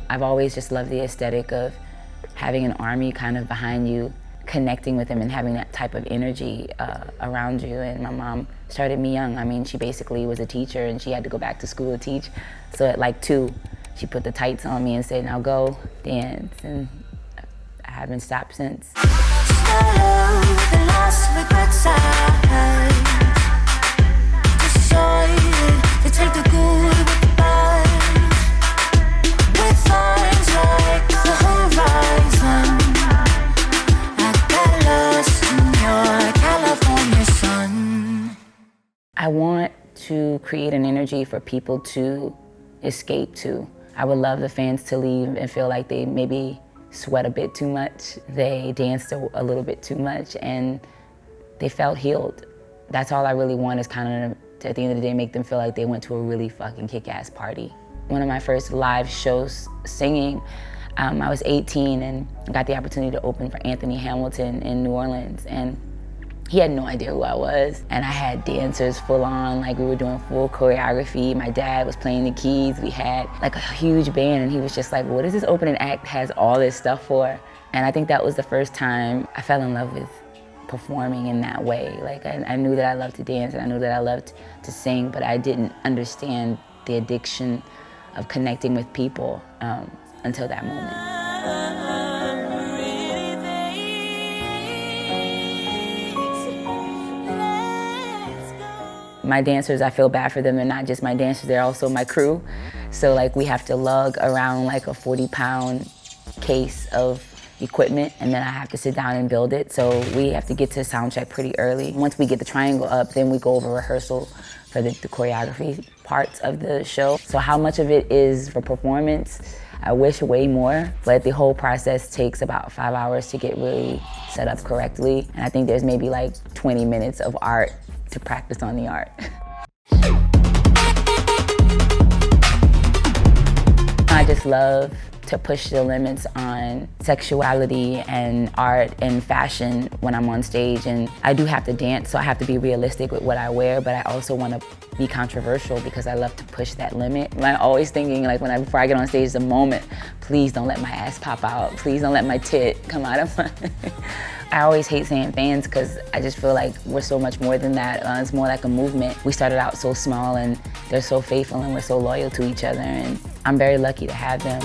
I've always just loved the aesthetic of having an army kind of behind you, connecting with them and having that type of energy around you. And my mom started me young. I mean, she basically was a teacher and she had to go back to school to teach. So at like 2, she put the tights on me and said, now go dance. And I haven't stopped since. I want to create an energy for people to escape to. I would love the fans to leave and feel like they maybe sweat a bit too much, they danced a little bit too much, and they felt healed. That's all I really want, is kind of, at the end of the day, make them feel like they went to a really fucking kick-ass party. One of my first live shows singing, I was 18 and got the opportunity to open for Anthony Hamilton in New Orleans, and he had no idea who I was. And I had dancers full on, like we were doing full choreography. My dad was playing the keys. We had like a huge band, and he was just like, what is this opening act has all this stuff for? And I think that was the first time I fell in love with performing in that way. Like I knew that I loved to dance and I knew that I loved to sing, but I didn't understand the addiction of connecting with people until that moment. My dancers, I feel bad for them. They're not just my dancers, they're also my crew. So like we have to lug around like a 40-pound case of equipment, and then I have to sit down and build it. So we have to get to sound check pretty early. Once we get the triangle up, then we go over rehearsal for the choreography parts of the show. So how much of it is for performance? I wish way more, but the whole process takes about 5 hours to get really set up correctly. And I think there's maybe like 20 minutes of art to practice on the art. I just love to push the limits on sexuality and art and fashion when I'm on stage. And I do have to dance, so I have to be realistic with what I wear, but I also want to be controversial because I love to push that limit. I'm always thinking, like, before I get on stage, the moment, please don't let my ass pop out. Please don't let my tit come out of my... I always hate saying fans because I just feel like we're so much more than that. It's more like a movement. We started out so small and they're so faithful and we're so loyal to each other, and I'm very lucky to have them.